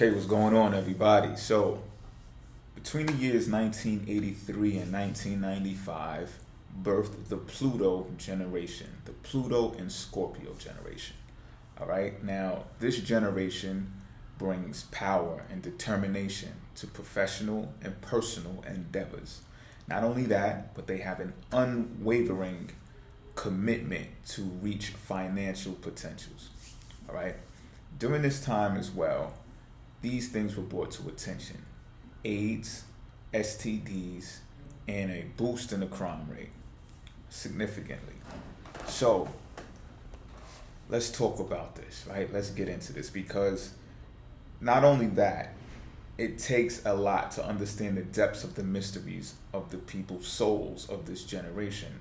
Okay, what's going on, everybody? So, between the years 1983 and 1995, birthed the Pluto generation, the Pluto and Scorpio generation. All right, now this generation brings power and determination to professional and personal endeavors. Not only that, but they have an unwavering commitment to reach financial potentials. All right, during this time as well, these things were brought to attention: AIDS, STDs, and a boost in the crime rate significantly. So let's talk about this, right? Let's get into this because not only that, it takes a lot to understand the depths of the mysteries of the people's souls of this generation.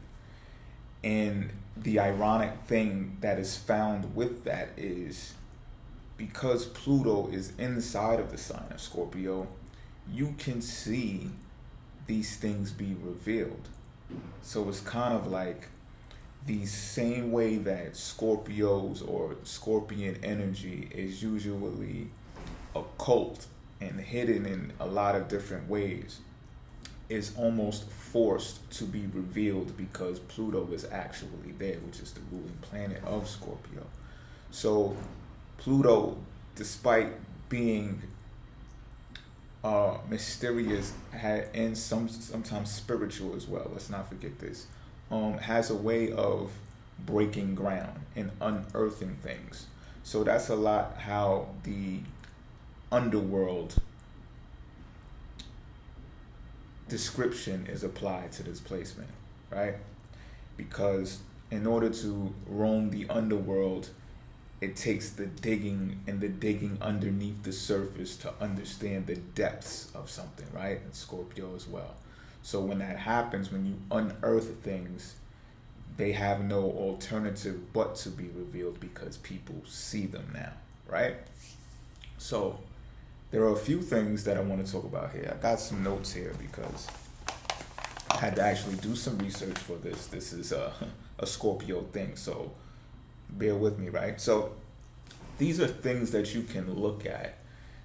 And the ironic thing that is found with that is because Pluto is inside of the sign of Scorpio, you can see these things be revealed. So it's kind of like the same way that Scorpios or Scorpion energy is usually occult and hidden in a lot of different ways, is almost forced to be revealed because Pluto is actually there, which is the ruling planet of Scorpio. So Pluto, despite being mysterious and sometimes spiritual as well, let's not forget this, has a way of breaking ground and unearthing things. So that's a lot how the Underworld description is applied to this placement, right? Because in order to roam the underworld, it takes the digging and the digging underneath the surface to understand the depths of something, right? And Scorpio as well. So when that happens, when you unearth things, they have no alternative but to be revealed because people see them now, right? So there are a few things that I want to talk about here. I got some notes here because I had to actually do some research for this. This is a Scorpio thing, so bear with me, right? So these are things that you can look at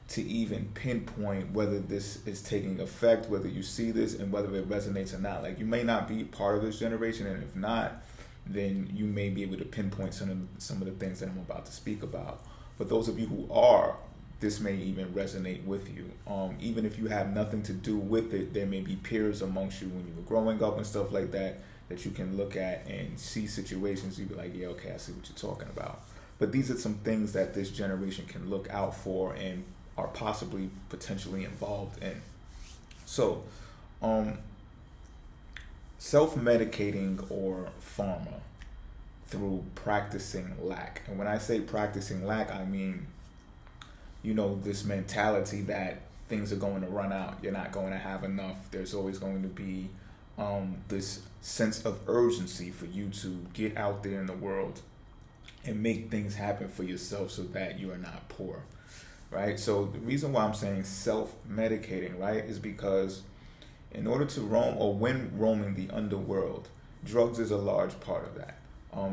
to even pinpoint whether this is taking effect, whether you see this, and whether it resonates or not. Like, you may not be part of this generation, and if not, then you may be able to pinpoint some of the things that I'm about to speak about. But those of you who are, this may even resonate with you. Even if you have nothing to do with it, there may be peers amongst you when you were growing up and stuff like that you can look at and see situations. You'd be like, yeah, okay, I see what you're talking about. But these are some things that this generation can look out for and are possibly potentially involved in. So, self-medicating or pharma through practicing lack. And when I say practicing lack, I mean, this mentality that things are going to run out, you're not going to have enough, there's always going to be this sense of urgency for you to get out there in the world and make things happen for yourself so that you are not poor, right? So the reason why I'm saying self-medicating, right, is because in order to roam, or when roaming the underworld, drugs is a large part of that.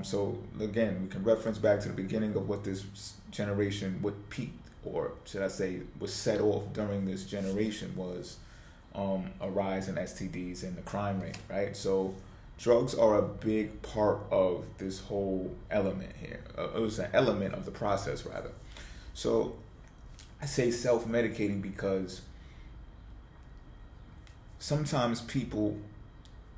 So again, we can reference back to the beginning of what this generation, what peaked, or should I say was set off during this generation, was a rise in STDs and the crime rate, right? So drugs are a big part of this whole element here. It was an element of the process, rather. So I say self-medicating because sometimes people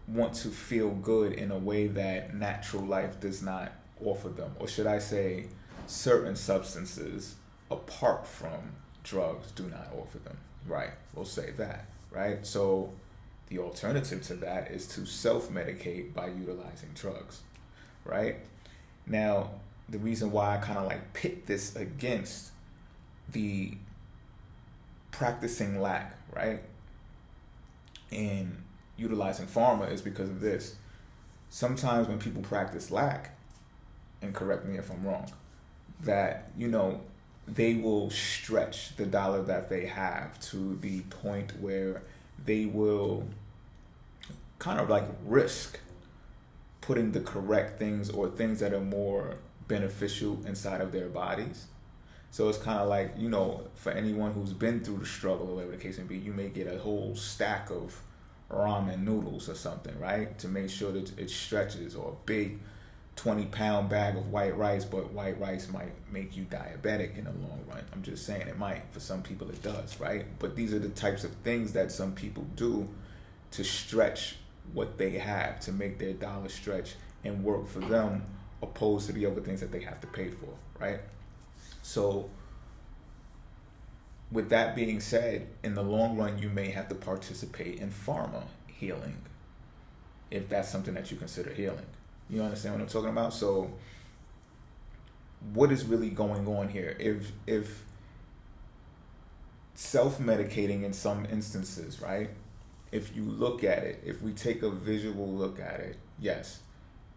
want to feel good in a way that natural life does not offer them, or should I say certain substances apart from drugs do not offer them, right? We'll say that, right? So the alternative to that is to self-medicate by utilizing drugs, right? Now, the reason why I kind of like pit this against the practicing lack, right, and utilizing pharma is because of this. Sometimes when people practice lack, and correct me if I'm wrong, that, they will stretch the dollar that they have to the point where they will kind of like risk putting the correct things or things that are more beneficial inside of their bodies So it's kind of like, you know, for anyone who's been through the struggle or whatever the case may be, you may get a whole stack of ramen noodles or something, right? To make sure that it stretches, or a big 20-pound bag of white rice, but white rice might make you diabetic in the long run. I'm just saying it might. For some people it does, right? But these are the types of things that some people do to stretch what they have, to make their dollar stretch and work for them, opposed to the other things that they have to pay for, right? So with that being said, in the long run, you may have to participate in pharma healing, if that's something that you consider healing. You understand what I'm talking about? So what is really going on here? If self-medicating in some instances, right? If you look at it, if we take a visual look at it, yes,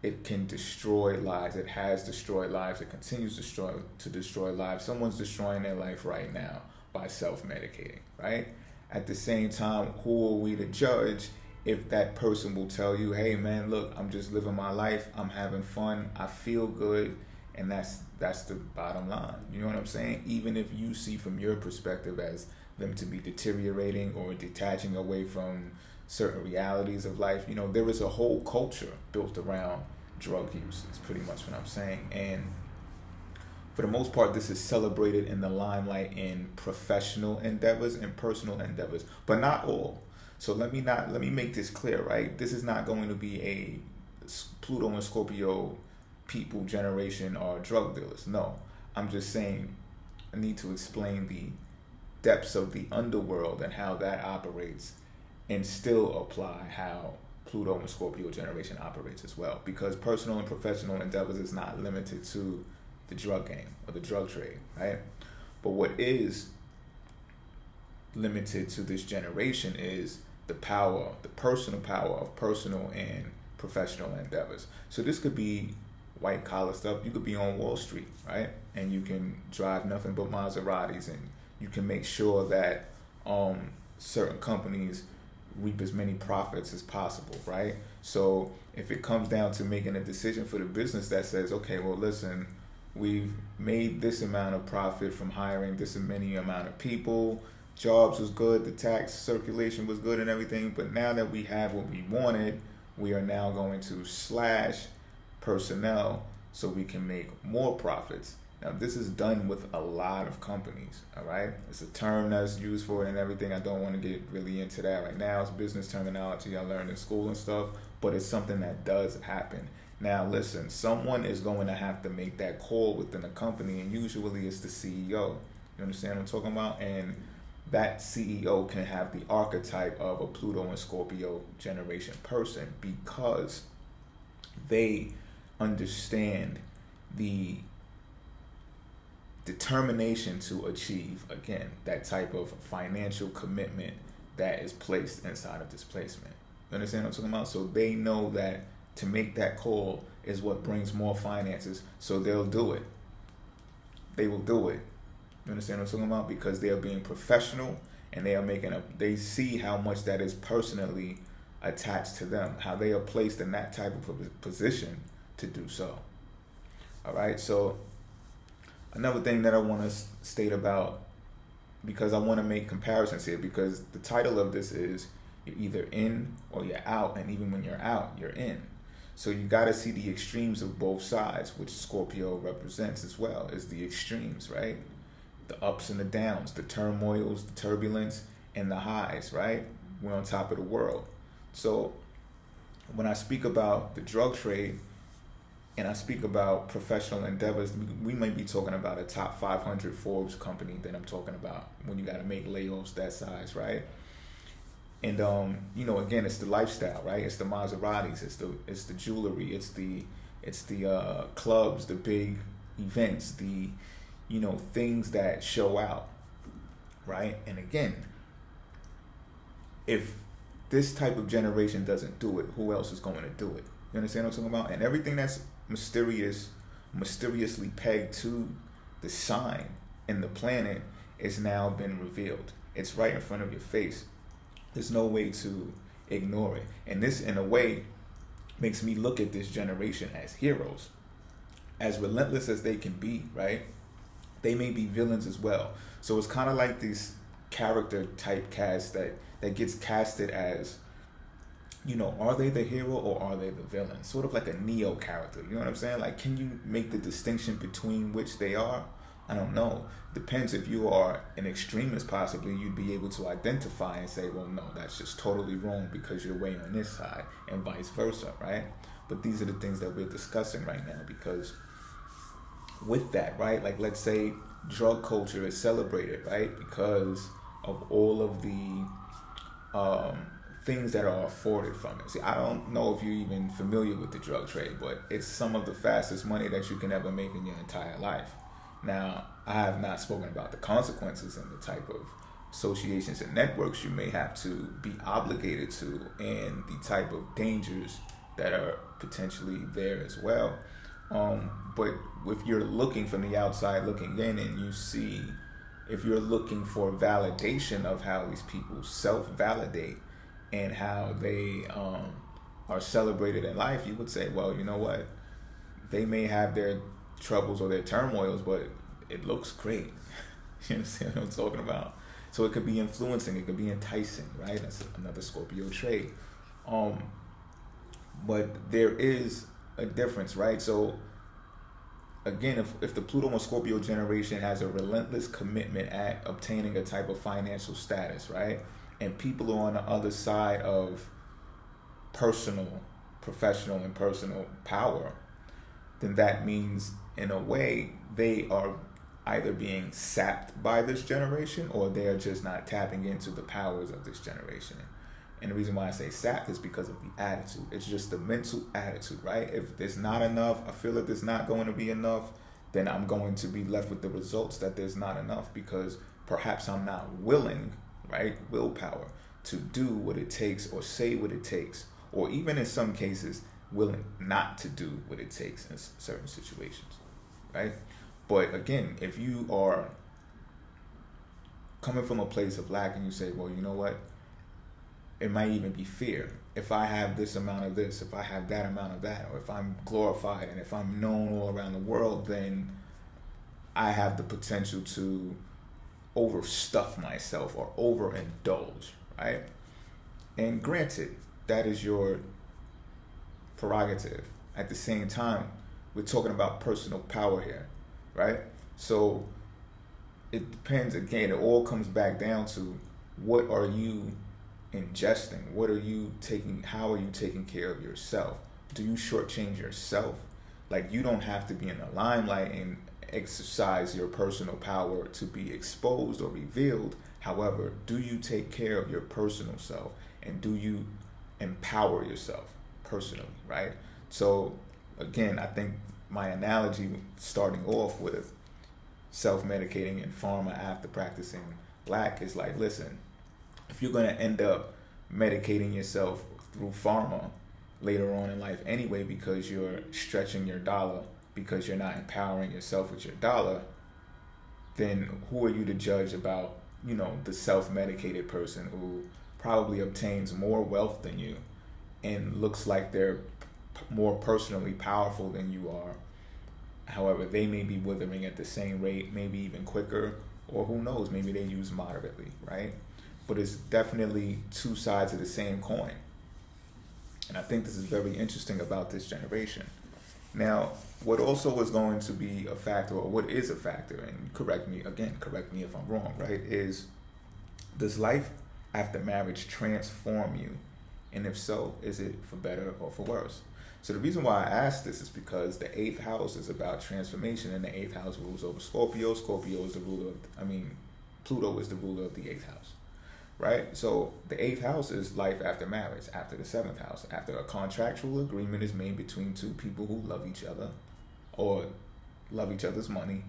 it can destroy lives. It has destroyed lives. It continues to destroy lives. Someone's destroying their life right now by self-medicating, right? At the same time, who are we to judge if that person will tell you, hey man, look, I'm just living my life, I'm having fun, I feel good, and that's the bottom line. You know what I'm saying? Even if you see from your perspective as them to be deteriorating or detaching away from certain realities of life, you know, there is a whole culture built around drug use, is pretty much what I'm saying. And for the most part, this is celebrated in the limelight in professional endeavors and personal endeavors, but not all. So let me make this clear, right? This is not going to be a Pluto and Scorpio people generation or drug dealers. No, I'm just saying I need to explain the depths of the underworld and how that operates, and still apply how Pluto and Scorpio generation operates as well. Because personal and professional endeavors is not limited to the drug game or the drug trade, right? But what is limited to this generation is the power, the personal power of personal and professional endeavors. So this could be white collar stuff. You could be on Wall Street, right? And you can drive nothing but Maseratis, and you can make sure that certain companies reap as many profits as possible, right? So if it comes down to making a decision for the business that says, okay, well, listen, we've made this amount of profit from hiring this many amount of people, jobs was good, the tax circulation was good and everything, but now that we have what we wanted, we are now going to slash personnel so we can make more profits. Now, this is done with a lot of companies, all right? It's a term that's used for it and everything. I don't want to get really into that right now. It's business terminology I learned in school and stuff, but it's something that does happen. Now, listen, someone is going to have to make that call within a company, and usually it's the CEO. You understand what I'm talking about? And that CEO can have the archetype of a Pluto and Scorpio generation person, because they understand the determination to achieve, again, that type of financial commitment that is placed inside of this placement. You understand what I'm talking about? So they know that to make that call is what brings more finances, so they'll do it. They will do it. You understand what I'm talking about? Because they are being professional, and they see how much that is personally attached to them, how they are placed in that type of position to do so. All right, so another thing that I want to state about, because I want to make comparisons here, because the title of this is you're either in or you're out, and even when you're out, you're in. So you got to see the extremes of both sides, which Scorpio represents as well, is the extremes, right? The ups and the downs, the turmoils, the turbulence, and the highs, right? We're on top of the world. So when I speak about the drug trade and I speak about professional endeavors, we might be talking about a top 500 Forbes company that I'm talking about, when you got to make layoffs that size, right? And you know, again, it's the lifestyle, right? It's the Maseratis, it's the jewelry, it's the clubs, the big events, the, you know, things that show out, right? And again, if this type of generation doesn't do it, who else is going to do it? You understand what I'm talking about? And everything that's mysteriously pegged to the sign and the planet is now been revealed. It's right in front of your face. There's no way to ignore it. And this, in a way, makes me look at this generation as heroes, as relentless as they can be, right? they may be villains as well. So it's kind of like this character type cast that gets casted as, are they the hero or are they the villain? Sort of like a Neo character. You know what I'm saying? Like, can you make the distinction between which they are? I don't know. Depends. If you are an extremist, possibly you'd be able to identify and say, well, no, that's just totally wrong because you're way on this side, and vice versa, right? But these are the things that we're discussing right now, because with that, right, like, let's say drug culture is celebrated, right, because of all of the things that are afforded from it. See, I don't know if you're even familiar with the drug trade, but it's some of the fastest money that you can ever make in your entire life. Now, I have not spoken about the consequences and the type of associations and networks you may have to be obligated to, and the type of dangers that are potentially there as well. But if you're looking from the outside looking in, and you see, if you're looking for validation of how these people self-validate and how they are celebrated in life, you would say, well, you know what? They may have their troubles or their turmoils, but it looks great. You understand what I'm talking about? So it could be influencing, it could be enticing, right? That's another Scorpio trait. But there is a difference, right? So again, if the Pluto and Scorpio generation has a relentless commitment at obtaining a type of financial status, right? And people are on the other side of professional and personal power, then that means, in a way, they are either being sapped by this generation, or they are just not tapping into the powers of this generation. And the reason why I say sapped is because of the attitude. It's just the mental attitude, right? If there's not enough, I feel like there's not going to be enough, then I'm going to be left with the results that there's not enough, because perhaps I'm not willing, right, willpower, to do what it takes or say what it takes, or even in some cases, willing not to do what it takes in certain situations, right? But again, if you are coming from a place of lack and you say, well, you know what? It might even be fear. If I have this amount of this, if I have that amount of that, or if I'm glorified and if I'm known all around the world, then I have the potential to overstuff myself or overindulge, right? And granted, that is your prerogative. At the same time, we're talking about personal power here, right? So it depends. Again, it all comes back down to, what are you ingesting? What are you taking? How are you taking care of yourself? Do you shortchange yourself? Like, you don't have to be in the limelight and exercise your personal power to be exposed or revealed. However, do you take care of your personal self, and do you empower yourself personally, right? So again, I think my analogy, starting off with self-medicating in pharma after practicing lack, is like, listen, if you're going to end up medicating yourself through pharma later on in life anyway, because you're stretching your dollar, because you're not empowering yourself with your dollar, then who are you to judge about, the self-medicated person who probably obtains more wealth than you and looks like they're more personally powerful than you are? However, they may be withering at the same rate, maybe even quicker, or who knows, maybe they use moderately, right? But it's definitely two sides of the same coin. And I think this is very interesting about this generation. Now, what also is going to be a factor, or what is a factor, and correct me if I'm wrong, right, is, does life after marriage transform you? And if so, is it for better or for worse? So the reason why I ask this is because the 8th house is about transformation, and the 8th house rules over Scorpio. Scorpio is the ruler Pluto is the ruler of the 8th house, right? So the 8th house is life after marriage, after the 7th house, after a contractual agreement is made between two people who love each other or love each other's money,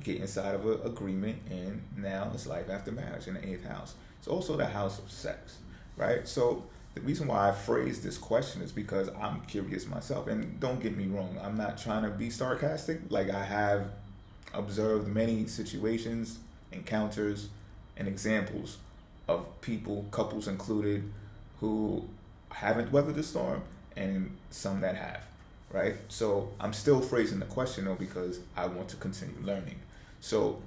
get inside of an agreement, and now it's life after marriage in the 8th house. It's also the house of sex, right? So the reason why I phrased this question is because I'm curious myself. And don't get me wrong, I'm not trying to be sarcastic. Like, I have observed many situations, encounters, and examples of people, couples included, who haven't weathered the storm, and some that have, right? So I'm still phrasing the question, though, because I want to continue learning. So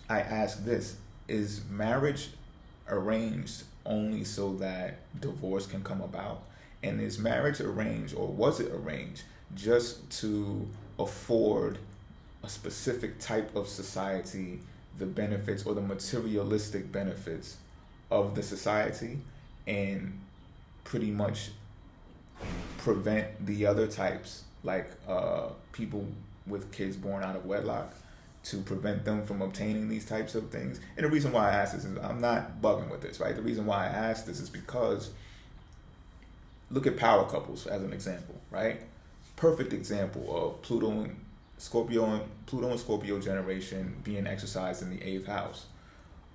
I ask this: is marriage arranged only so that divorce can come about? And is marriage arranged, or was it arranged just to afford a specific type of society the benefits or the materialistic benefits of the society, and pretty much prevent the other types, like people with kids born out of wedlock, to prevent them from obtaining these types of things? And the reason why I ask this is, I'm not bugging with this, right? The reason why I ask this is because look at power couples as an example, right? Perfect example of Pluto and Scorpio generation being exercised in the 8th house.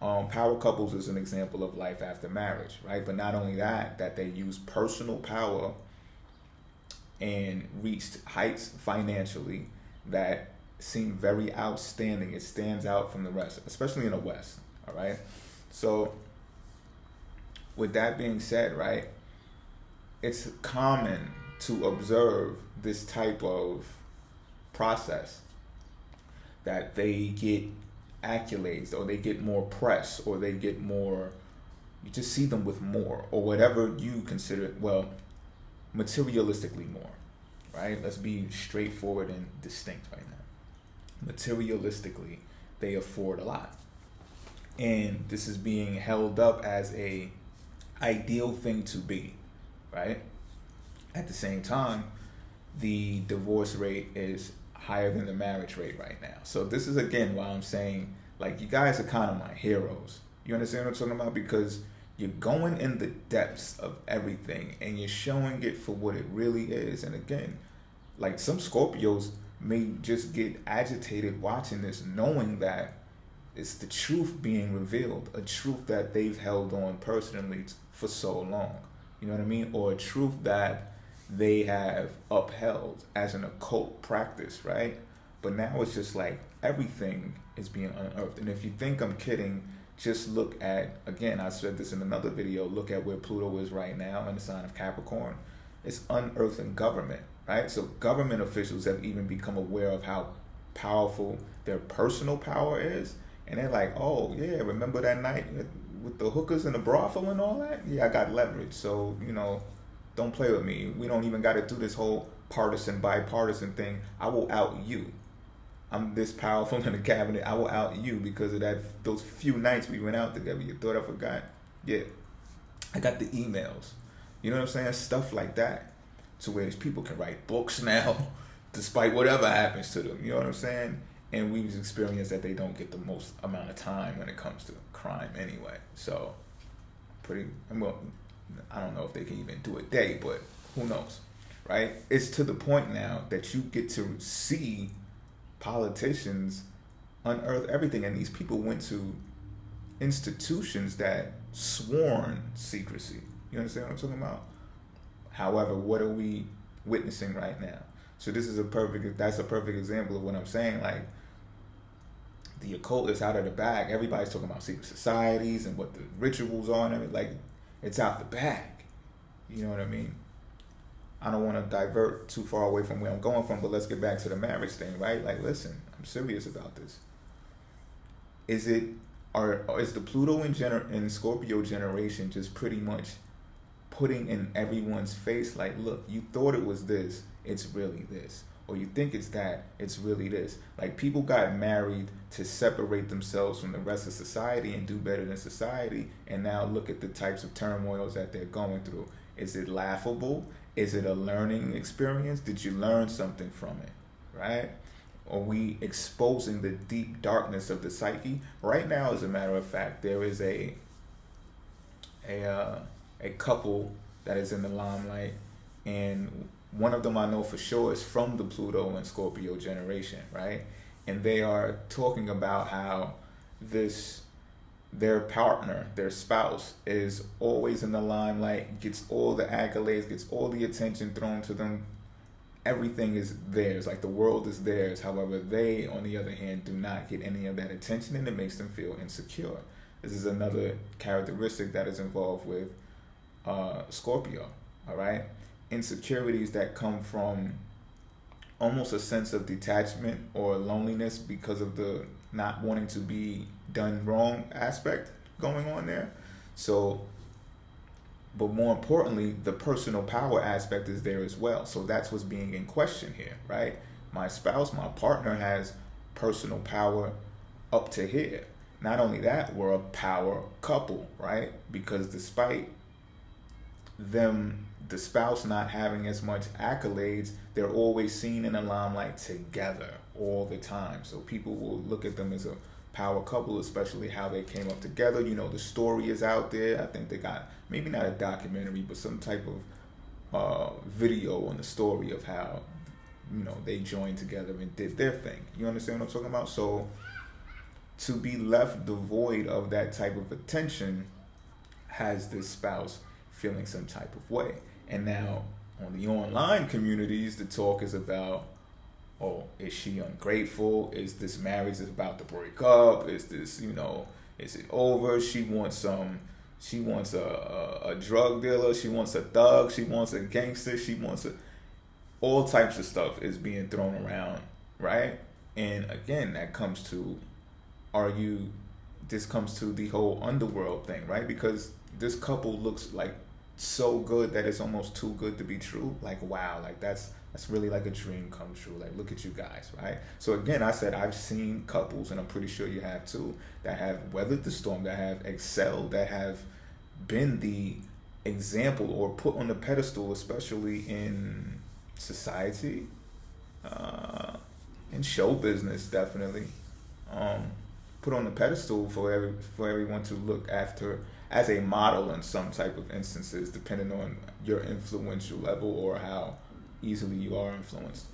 Power couples is an example of life after marriage, right? But not only that, that they use personal power and reached heights financially that seem very outstanding. It stands out from the rest, especially in the West, all right? So with that being said, right, it's common to observe this type of process, that they get accolades, or they get more press, or they get more, you just see them with more, or whatever you consider, well, materialistically more, right? Let's be straightforward and distinct right now. Materialistically, they afford a lot. And this is being held up as a ideal thing to be, right? At the same time, the divorce rate is higher than the marriage rate right now. So this is, again, why I'm saying, like, you guys are kind of my heroes. You understand what I'm talking about? Because you're going in the depths of everything and you're showing it for what it really is. And again, like, some Scorpios may just get agitated watching this, knowing that it's the truth being revealed, a truth that they've held on personally for so long. You know what I mean? Or a truth that they have upheld as an occult practice, right? But now it's just like everything is being unearthed. And if you think I'm kidding, just look at, again, I said this in another video, look at where Pluto is right now in the sign of Capricorn. It's unearthing government, right? So government officials have even become aware of how powerful their personal power is. And they're like, oh, yeah, remember that night with the hookers and the brothel and all that? Yeah, I got leverage. So, you know, don't play with me. We don't even got to do this whole bipartisan thing. I will out you. I'm this powerful in the cabinet. I will out you because of those few nights we went out together. You thought I forgot? Yeah. I got the emails. You know what I'm saying? Stuff like that. To where people can write books now, despite whatever happens to them. You know what I'm saying? And we've experienced that they don't get the most amount of time when it comes to crime anyway. So, well, I don't know if they can even do a day, but who knows, right? It's to the point now that you get to see politicians unearth everything. And these people went to institutions that sworn secrecy. You understand what I'm talking about? However, what are we witnessing right now? So that's a perfect example of what I'm saying. Like, the occult is out of the bag. Everybody's talking about secret societies and what the rituals are and everything. Like, it's out the bag. You know what I mean? I don't want to divert too far away from where I'm going from, but let's get back to the marriage thing, right? Like, listen, I'm serious about this. Is the Pluto and Scorpio generation just pretty much putting in everyone's face, like, look, you thought it was this, it's really this. Or you think it's that, it's really this. Like, people got married to separate themselves from the rest of society and do better than society, and now look at the types of turmoils that they're going through. Is it laughable? Is it a learning experience? Did you learn something from it, right? Are we exposing the deep darkness of the psyche? Right now, as a matter of fact, there is a couple that is in the limelight, and one of them I know for sure is from the Pluto and Scorpio generation, right? And they are talking about how their partner, their spouse, is always in the limelight, gets all the accolades, gets all the attention thrown to them. Everything is theirs, like the world is theirs. However, they, on the other hand, do not get any of that attention, and it makes them feel insecure. This is another characteristic that is involved with Scorpio, all right? Insecurities that come from almost a sense of detachment or loneliness because of the not wanting to be done wrong aspect going on there. So, but more importantly, the personal power aspect is there as well. So that's what's being in question here, right? My spouse, my partner has personal power up to here. Not only that, we're a power couple, right? Because despite them, the spouse not having as much accolades, they're always seen in the limelight together all the time. So people will look at them as a power couple, especially how they came up together. You know, the story is out there. I think they got maybe not a documentary, but some type of video on the story of how, you know, they joined together and did their thing. You understand what I'm talking about? So to be left devoid of that type of attention has this spouse feeling some type of way. And now on the online communities, the talk is about, oh, is she ungrateful? Is this marriage is about to break up? Is this, you know, is it over? She wants a drug dealer. She wants a thug. She wants a gangster. She wants all types of stuff is being thrown around, right? And again, that comes to, this comes to the whole underworld thing, right? Because this couple looks like so good that it's almost too good to be true. Like, wow, like that's really like a dream come true. Like, look at you guys, right? So again, I said I've seen couples, and I'm pretty sure you have too, that have weathered the storm, that have excelled, that have been the example or put on the pedestal, especially in society, in show business, definitely, put on the pedestal for everyone to look after as a model in some type of instances, depending on your influential level or how easily you are influenced,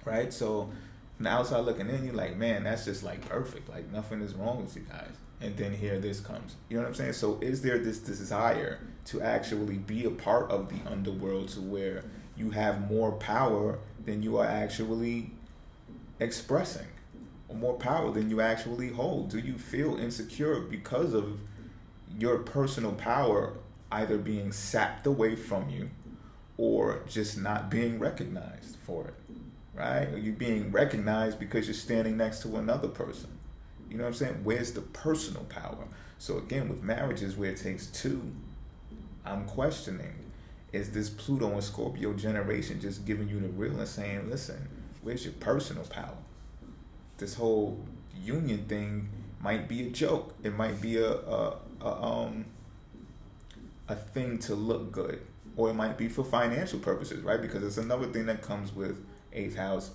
right? So from the outside looking in, you're like, man, that's just like perfect. Like nothing is wrong with you guys. And then here this comes. You know what I'm saying? So is there this desire to actually be a part of the underworld to where you have more power than you are actually expressing, or more power than you actually hold? Do you feel insecure because of your personal power either being sapped away from you or just not being recognized for it, right? Or you being recognized because you're standing next to another person? You know what I'm saying? Where's the personal power? So again, with marriages where it takes two, I'm questioning, is this Pluto and Scorpio generation just giving you the real and saying, listen, where's your personal power? This whole union thing might be a joke. It might be a thing to look good, or it might be for financial purposes, right? Because it's another thing that comes with 8th house,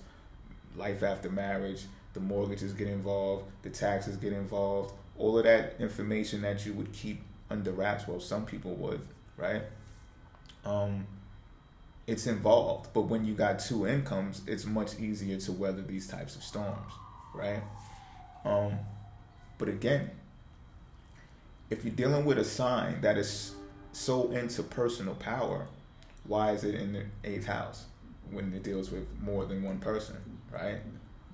life after marriage. The mortgages get involved, the taxes get involved, all of that information that you would keep under wraps. Well, some people would, right? It's involved, but when you got two incomes, it's much easier to weather these types of storms, right? But again, if you're dealing with a sign that is so into personal power, why is it in the 8th house when it deals with more than one person, right?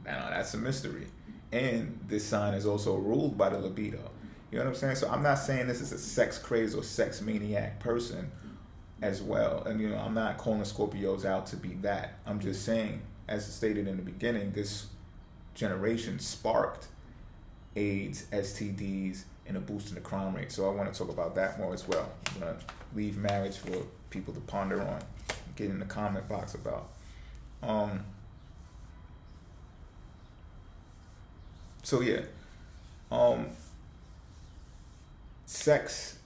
Now that's a mystery. And this sign is also ruled by the libido. You know what I'm saying? So I'm not saying this is a sex crazed or sex maniac person as well. And, you know, I'm not calling Scorpios out to be that. I'm just saying, as stated in the beginning, this generation sparked AIDS, STDs, and a boost in the crime rate. So I want to talk about that more as well. I'm going to leave marriage for people to ponder on, get in the comment box about. So yeah, sex,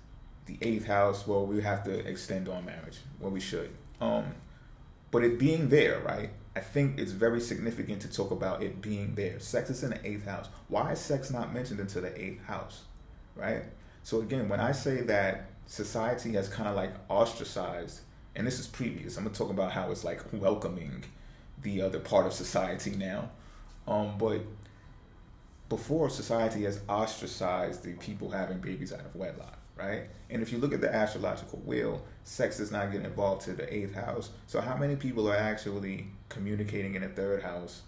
the 8th house, well, we have to extend on marriage. Well, we should. But it being there, right? I think it's very significant to talk about it being there. Sex is in the 8th house. Why is sex not mentioned into the 8th house, right? So again, when I say that society has kind of like ostracized, and this is previous, I'm going to talk about how it's like welcoming the other part of society now. But before, society has ostracized the people having babies out of wedlock, right? And if you look at the astrological wheel, sex does not get involved to the 8th house. So how many people are actually communicating in the 3rd house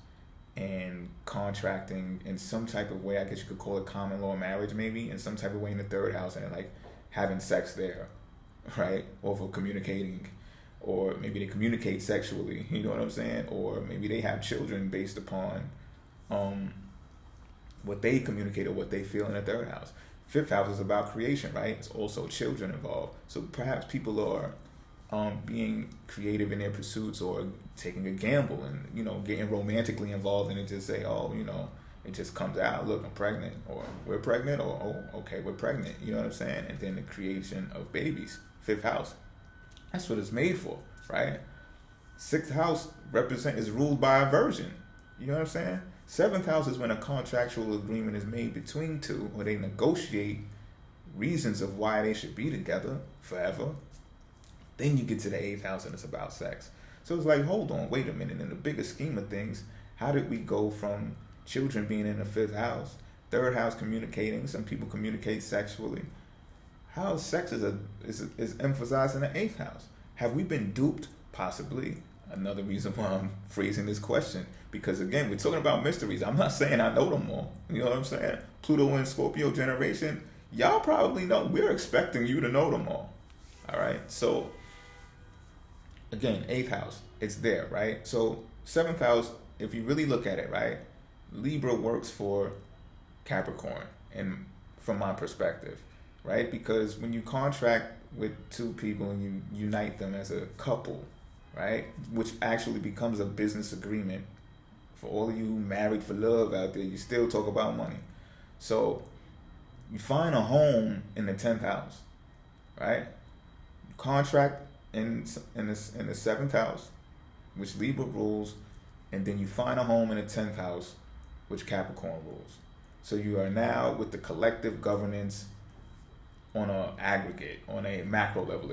and contracting in some type of way? I guess you could call it common law marriage, maybe, in some type of way in the 3rd house, and like having sex there, right? Or for communicating, or maybe they communicate sexually, you know what I'm saying? Or maybe they have children based upon what they communicate or what they feel in the third house. Fifth house is about creation, right? It's also children involved. So perhaps people are being creative in their pursuits or taking a gamble and, getting romantically involved and it just say, oh, it just comes out, look, I'm pregnant, or we're pregnant, or, oh, okay, we're pregnant. You know what I'm saying? And then the creation of babies. Fifth house. That's what it's made for, right? Sixth house is ruled by aversion. You know what I'm saying? Seventh house is when a contractual agreement is made between two, or they negotiate reasons of why they should be together forever. Then you get to the eighth house and it's about sex. So it's like, hold on, wait a minute. In the bigger scheme of things, how did we go from children being in the fifth house, third house communicating, some people communicate sexually? How sex is emphasized in the eighth house? Have we been duped? Possibly. Another reason why I'm phrasing this question, because again, we're talking about mysteries. I'm not saying I know them all. You know what I'm saying? Pluto and Scorpio generation, y'all probably know. We're expecting you to know them all. All right. So again, eighth house, it's there, right? So seventh house, if you really look at it, right, Libra works for Capricorn, and from my perspective, right? Because when you contract with two people and you unite them as a couple, right, which actually becomes a business agreement. For all of you married for love out there, you still talk about money. So you find a home in the 10th house, right? Contract in the 7th house, which Libra rules, and then you find a home in the 10th house, which Capricorn rules. So you are now with the collective governance on a macro level,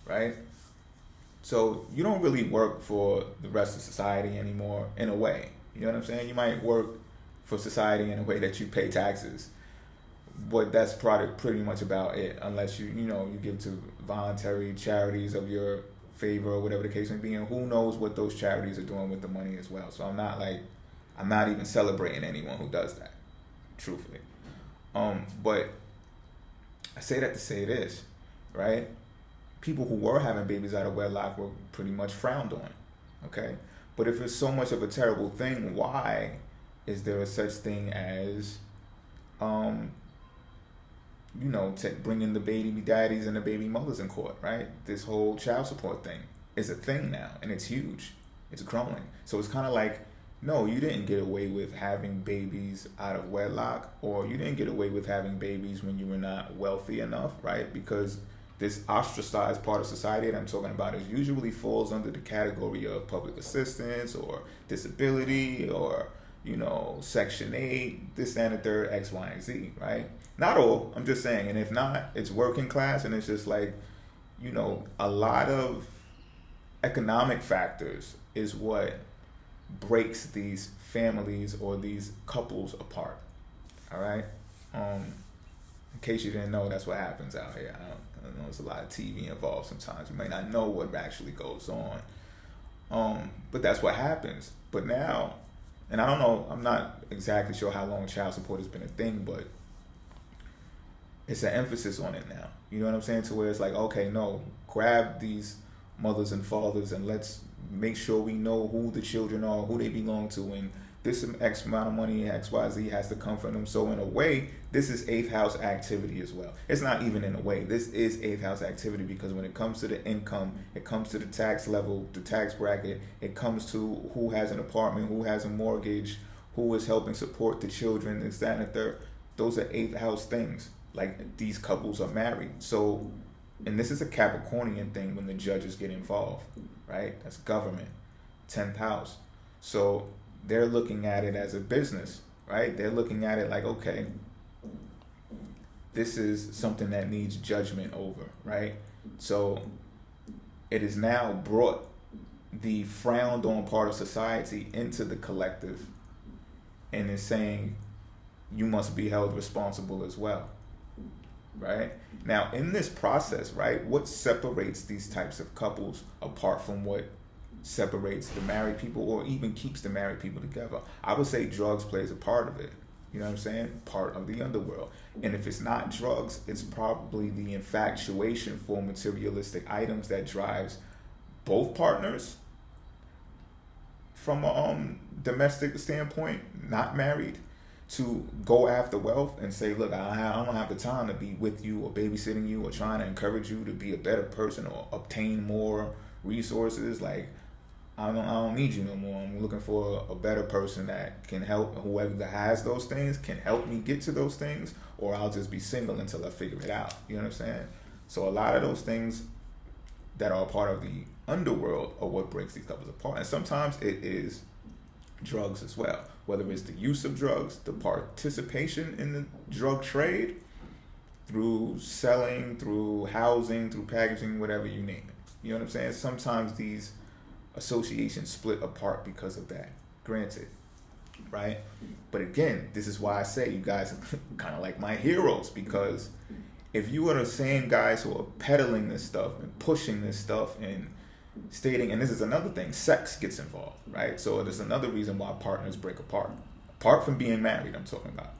right? So you don't really work for the rest of society anymore, in a way. You know what I'm saying? You might work for society in a way that you pay taxes, but that's pretty much about it, unless you give to voluntary charities of your favor or whatever the case may be, and who knows what those charities are doing with the money as well. So I'm not even celebrating anyone who does that, truthfully. But I say that to say this, right? People who were having babies out of wedlock were pretty much frowned on, okay? But if it's so much of a terrible thing, why is there a such thing as, bringing the baby daddies and the baby mothers in court, right? This whole child support thing is a thing now, and it's huge. It's growing. So it's kind of like, no, you didn't get away with having babies out of wedlock, or you didn't get away with having babies when you were not wealthy enough, right? Because this ostracized part of society that I'm talking about is usually falls under the category of public assistance or disability or, Section 8, this and the third, X, Y, and Z, right? Not all, I'm just saying. And if not, it's working class, and it's just like, a lot of economic factors is what breaks these families or these couples apart. All right? In case you didn't know, that's what happens out here. I know there's a lot of TV involved sometimes. You may not know what actually goes on. But that's what happens. But now, and I don't know, I'm not exactly sure how long child support has been a thing, but it's an emphasis on it now. You know what I'm saying? To where it's like, okay, no, grab these mothers and fathers and let's make sure we know who the children are, who they belong to, and this X amount of money, XYZ has to come from them. So in a way, this is 8th house activity as well. It's not even in a way. This is 8th house activity, because when it comes to the income, it comes to the tax level, the tax bracket, it comes to who has an apartment, who has a mortgage, who is helping support the children, this, that, and the third. Those are 8th house things. Like, these couples are married. So, and this is a Capricornian thing when the judges get involved, right? That's government, 10th house. So they're looking at it as a business, right? They're looking at it like, okay, this is something that needs judgment over, right? So it has now brought the frowned on part of society into the collective and is saying you must be held responsible as well, right? Now, in this process, right, what separates these types of couples apart from what separates the married people or even keeps the married people together? I would say drugs plays a part of it. You know what I'm saying? Part of the underworld. And if it's not drugs, it's probably the infatuation for materialistic items that drives both partners from a domestic standpoint, not married, to go after wealth and say, look, I don't have the time to be with you or babysitting you or trying to encourage you to be a better person or obtain more resources. Like, I don't need you no more. I'm looking for a better person that can help. Whoever that has those things can help me get to those things, or I'll just be single until I figure it out. You know what I'm saying? So a lot of those things that are part of the underworld are what breaks these couples apart. And sometimes it is drugs as well, whether it's the use of drugs, the participation in the drug trade, through selling, through housing, through packaging, whatever you name it. You know what I'm saying? Sometimes these associations split apart because of that. Granted, right? But again, this is why I say you guys are kind of like my heroes, because if you are the same guys who are peddling this stuff and pushing this stuff and stating, and this is another thing, sex gets involved, right? So there's another reason why partners break apart from being married. I'm talking about,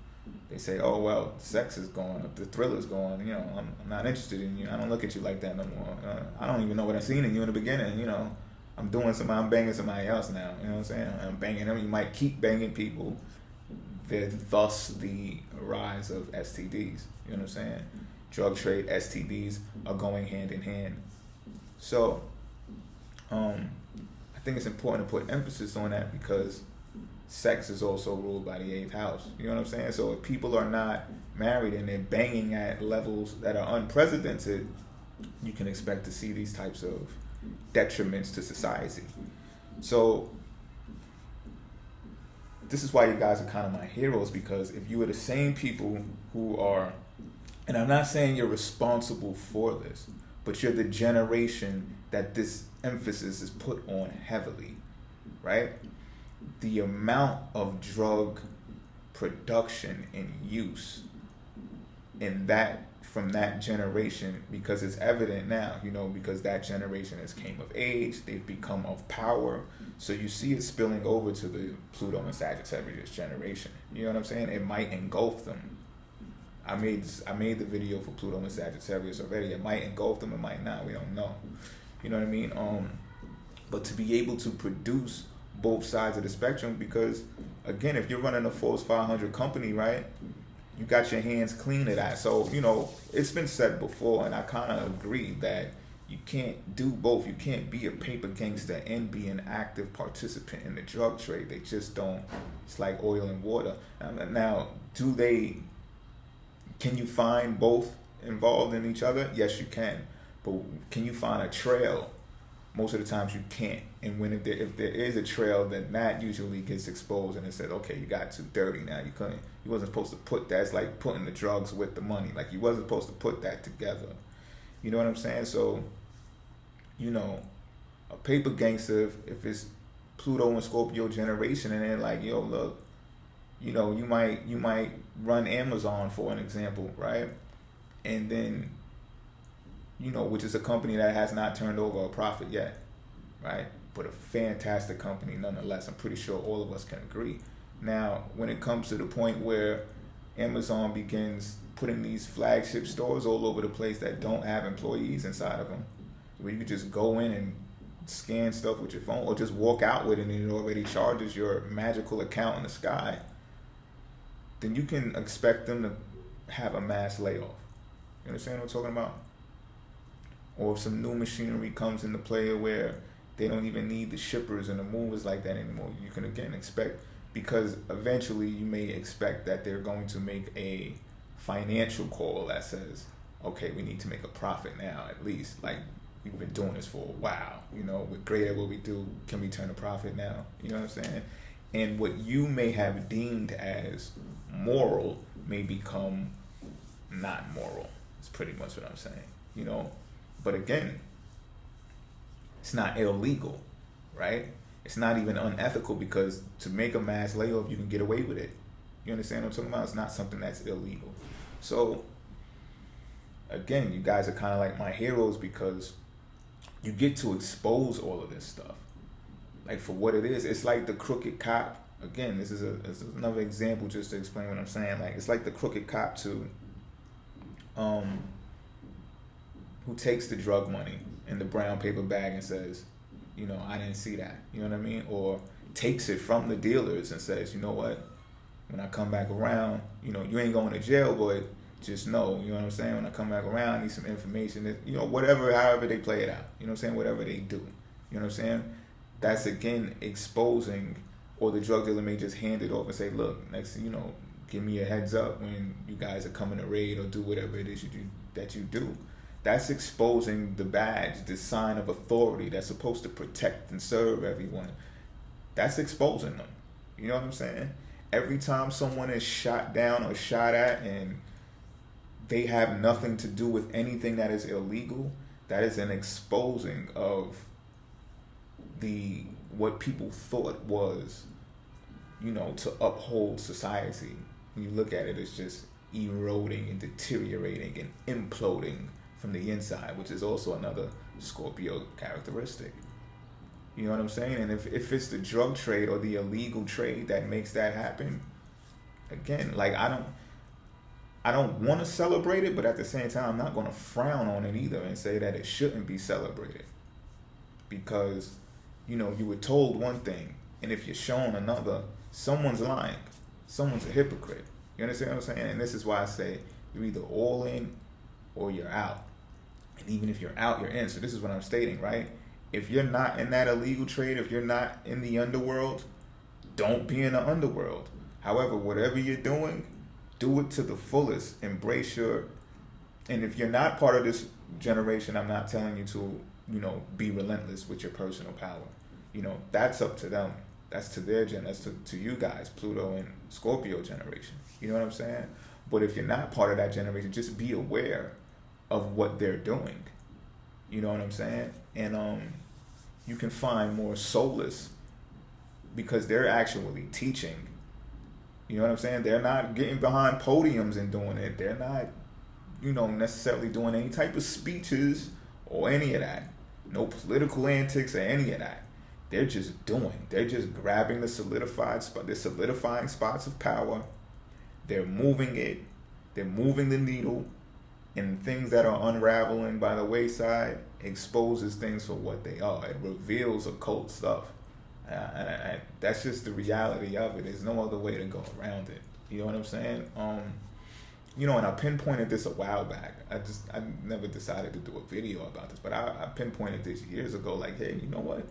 they say, oh well, sex is gone, the thrill is gone, you know, I'm not interested in you, I don't look at you like that no more, I don't even know what I seen in you in the beginning, you know, I'm banging somebody else now, you know what I'm saying, I'm banging them. You might keep banging people, thus the rise of STDs, you know what I'm saying? Drug trade, STDs are going hand in hand. So I think it's important to put emphasis on that, because sex is also ruled by the 8th house. You know what I'm saying? So if people are not married and they're banging at levels that are unprecedented, you can expect to see these types of detriments to society. So this is why you guys are kind of my heroes, because if you are the same people who are, and I'm not saying you're responsible for this, but you're the generation that this emphasis is put on heavily, right? The amount of drug production and use in that, from that generation, because it's evident now, you know, because that generation has came of age, they've become of power. So you see it spilling over to the Pluto and Sagittarius generation. You know what I'm saying? It might engulf them. I made the video for Pluto and Sagittarius already. It might engulf them, it might not. We don't know. You know what I mean? But to be able to produce both sides of the spectrum, because again, if you're running a Force 500 company, right, you got your hands clean of that. So, you know, it's been said before, and I kind of agree that you can't do both. You can't be a paper gangster and be an active participant in the drug trade. They just don't. It's like oil and water. Now, can you find both involved in each other? Yes, you can. But can you find a trail? Most of the times you can't. And if there is a trail, then that usually gets exposed and it says, okay, you got too dirty now. You wasn't supposed to put that. It's like putting the drugs with the money. Like, you wasn't supposed to put that together. You know what I'm saying? So, you know, a paper gangster, if it's Pluto and Scorpio generation, and then like, yo, look, you know, you might run Amazon, for an example, right? And then, you know, which is a company that has not turned over a profit yet, right? But a fantastic company nonetheless. I'm pretty sure all of us can agree. Now, when it comes to the point where Amazon begins putting these flagship stores all over the place that don't have employees inside of them, where you can just go in and scan stuff with your phone, or just walk out with it and it already charges your magical account in the sky, then you can expect them to have a mass layoff. You understand what I'm talking about? Or if some new machinery comes into play where they don't even need the shippers and the movers like that anymore, you can again expect, because eventually you may expect that they're going to make a financial call that says, okay, we need to make a profit now, at least. Like, we've been doing this for a while, you know, we're great at what we do, can we turn a profit now? You know what I'm saying? And what you may have deemed as moral may become not moral. It's pretty much what I'm saying, you know? But again, it's not illegal, right? It's not even unethical, because to make a mass layoff, you can get away with it. You understand what I'm talking about? It's not something that's illegal. So, again, you guys are kind of like my heroes, because you get to expose all of this stuff, like, for what it is. It's like the crooked cop. Again, this is another example just to explain what I'm saying. Like, it's like the crooked cop who takes the drug money in the brown paper bag and says, I didn't see that. You know what I mean? Or takes it from the dealers and says, you know what? When I come back around, you ain't going to jail, but just know, you know what I'm saying? When I come back around, I need some information that, whatever, however they play it out, you know what I'm saying? Whatever they do, you know what I'm saying? That's again exposing, or the drug dealer may just hand it off and say, look, next, give me a heads up when you guys are coming to raid or do whatever it is that you do. That's exposing the badge, the sign of authority that's supposed to protect and serve everyone. That's exposing them. You know what I'm saying? Every time someone is shot down or shot at and they have nothing to do with anything that is illegal, that is an exposing of what people thought was, to uphold society. When you look at it, it's just eroding and deteriorating and imploding from the inside, which is also another Scorpio characteristic. You know what I'm saying? And if it's the drug trade or the illegal trade that makes that happen, again, like I don't want to celebrate it, but at the same time, I'm not going to frown on it either and say that it shouldn't be celebrated. Because, you were told one thing, and if you're shown another, someone's lying. Someone's a hypocrite. You understand what I'm saying? And this is why I say you're either all in or you're out. And even if you're out, you're in. So this is what I'm stating, right? If you're not in that illegal trade, if you're not in the underworld, don't be in the underworld. However, whatever you're doing, do it to the fullest. Embrace and if you're not part of this generation, I'm not telling you to, be relentless with your personal power. That's up to them. That's to their that's to you guys, Pluto and Scorpio generation. You know what I'm saying? But if you're not part of that generation, just be aware of what they're doing. You know what I'm saying? And you can find more solace because they're actually teaching. You know what I'm saying? They're not getting behind podiums and doing it. They're not, necessarily doing any type of speeches or any of that. No political antics or any of that. They're just doing. They're just grabbing the they're solidifying spots of power. They're moving it. They're moving the needle. And things that are unraveling by the wayside exposes things for what they are. It reveals occult stuff. And that's just the reality of it. There's no other way to go around it. You know what I'm saying? And I pinpointed this a while back. I never decided to do a video about this, but I pinpointed this years ago. Like, hey, you know what?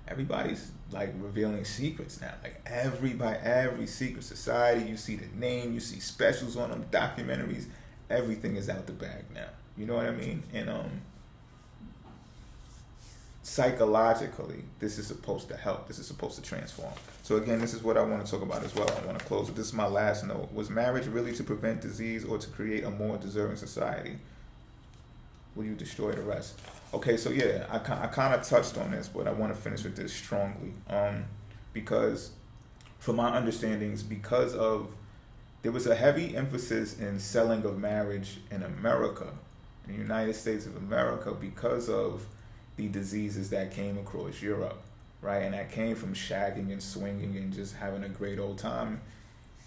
Everybody's like revealing secrets now. Like every secret society, you see the name, you see specials on them, documentaries. Everything is out the bag now. You know what I mean? And psychologically, this is supposed to help. This is supposed to transform. So again, this is what I want to talk about as well. I want to close with this. Is my last note. Was marriage really to prevent disease or to create a more deserving society? Will you destroy the rest? Okay, so yeah, I kind of touched on this, but I want to finish with this strongly. Because from my understandings, because of there was a heavy emphasis in selling of marriage in America, in the United States of America, because of the diseases that came across Europe, right? And that came from shagging and swinging and just having a great old time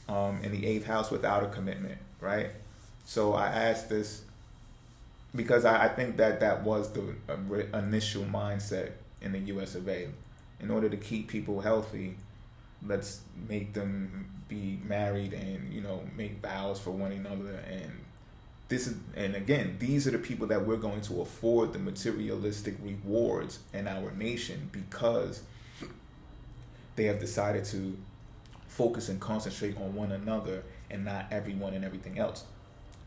in the eighth house without a commitment, right? So I asked this because I think that was the initial mindset in the US of A. In order to keep people healthy, let's make them be married and, make vows for one another. And again, these are the people that we're going to afford the materialistic rewards in our nation because they have decided to focus and concentrate on one another and not everyone and everything else.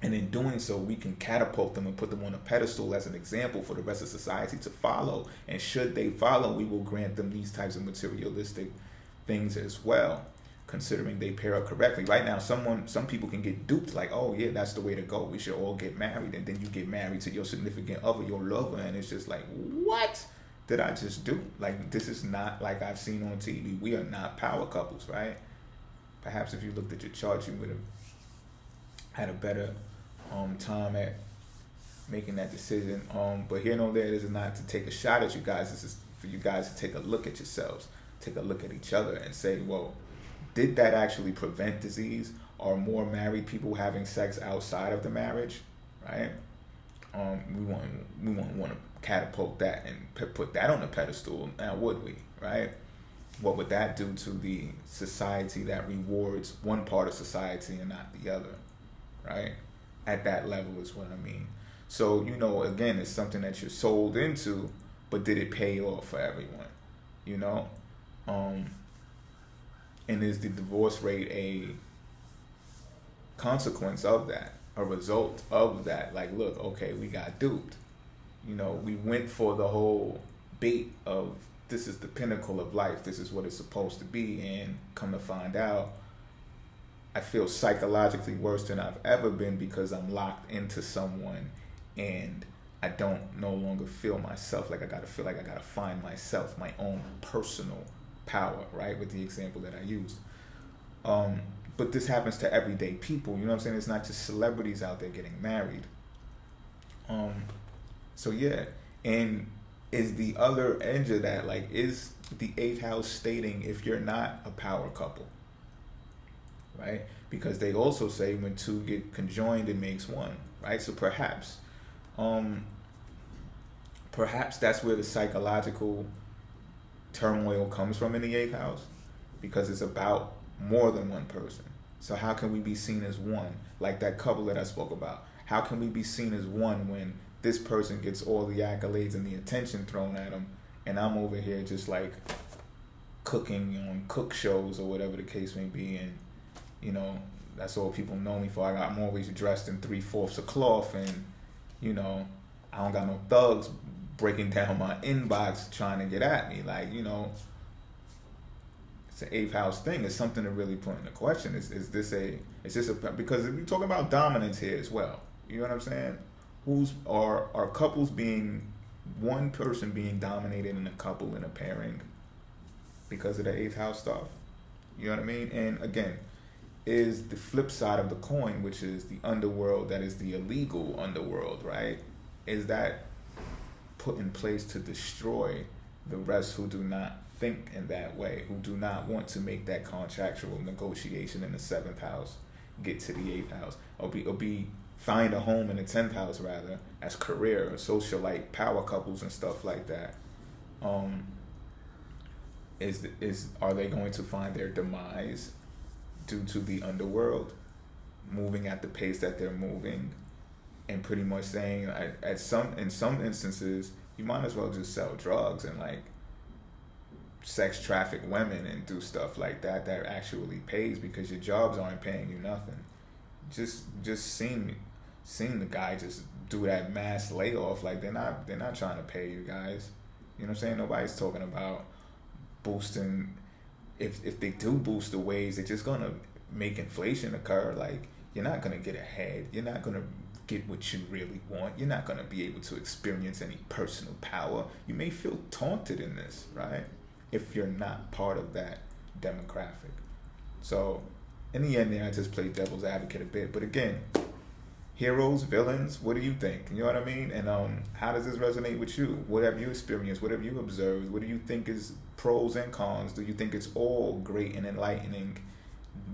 And in doing so, we can catapult them and put them on a pedestal as an example for the rest of society to follow. And should they follow, we will grant them these types of materialistic things as well, considering they pair up correctly. Right now, some people can get duped like, oh yeah, that's the way to go. We should all get married. And then you get married to your significant other, your lover. And it's just like, what did I just do? Like, this is not like I've seen on TV. We are not power couples, right? Perhaps if you looked at your chart, you would have had a better time at making that decision. But here nor there, this is not to take a shot at you guys. This is for you guys to take a look at yourselves, take a look at each other and say, well, did that actually prevent disease? Are more married people having sex outside of the marriage, right? We want to catapult that and put that on the pedestal now, would we, right? what would that do to the society that rewards one part of society and not the other, right? At that level is what I mean. So, again, it's something that you're sold into, but did it pay off for everyone? You know? And is the divorce rate a consequence of that, a result of that? Like, look, okay, we got duped. We went for the whole bait of this is the pinnacle of life, this is what it's supposed to be, and come to find out, I feel psychologically worse than I've ever been because I'm locked into someone and I don't no longer feel myself. Like I gotta feel like I gotta find myself, my own personal power, right? With the example that I used. But this happens to everyday people, you know what I'm saying? It's not just celebrities out there getting married. So yeah, and is the other edge of that, like, is the 8th house stating if you're not a power couple, right? Because they also say when two get conjoined, it makes one, right? So perhaps that's where the psychological turmoil comes from in the 8th house, because it's about more than one person. So how can we be seen as one, like that couple that I spoke about? How can we be seen as one when this person gets all the accolades and the attention thrown at them, and I'm over here just like cooking on cook shows or whatever the case may be, and that's all people know me for. I'm always dressed in 3/4 of cloth, and I don't got no thugs breaking down my inbox trying to get at me. Like, it's an 8th house thing. It's something to really put into question. Is this because we're talking about dominance here as well. You know what I'm saying? Are couples being, one person being dominated in a couple, in a pairing, because of the 8th house stuff? You know what I mean? And again, is the flip side of the coin, which is the underworld, that is the illegal underworld, right? Is that put in place to destroy the rest who do not think in that way, who do not want to make that contractual negotiation in the 7th house, get to the 8th house, or be find a home in the 10th house rather, as career or socialite power couples and stuff like that? Are they going to find their demise due to the underworld moving at the pace that they're moving, and pretty much saying in some instances you might as well just sell drugs and like sex traffic women and do stuff like that actually pays, because your jobs aren't paying you nothing. Just seeing the guy just do that mass layoff, like they're not trying to pay you guys. You know what I'm saying? Nobody's talking about boosting. If they do boost the wage, they're just gonna make inflation occur. Like, you're not gonna get ahead. You're not gonna get what you really want. You're not gonna be able to experience any personal power. You may feel taunted in this, right? If you're not part of that demographic. So in the end there, I just play devil's advocate a bit. But again, heroes, villains, what do you think? You know what I mean? And how does this resonate with you? What have you experienced? What have you observed? What do you think is pros and cons? Do you think it's all great and enlightening?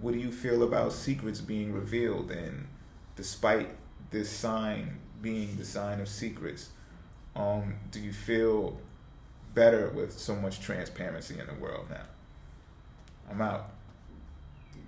What do you feel about secrets being revealed? And despite this sign being the sign of secrets, do you feel better with so much transparency in the world now? I'm out.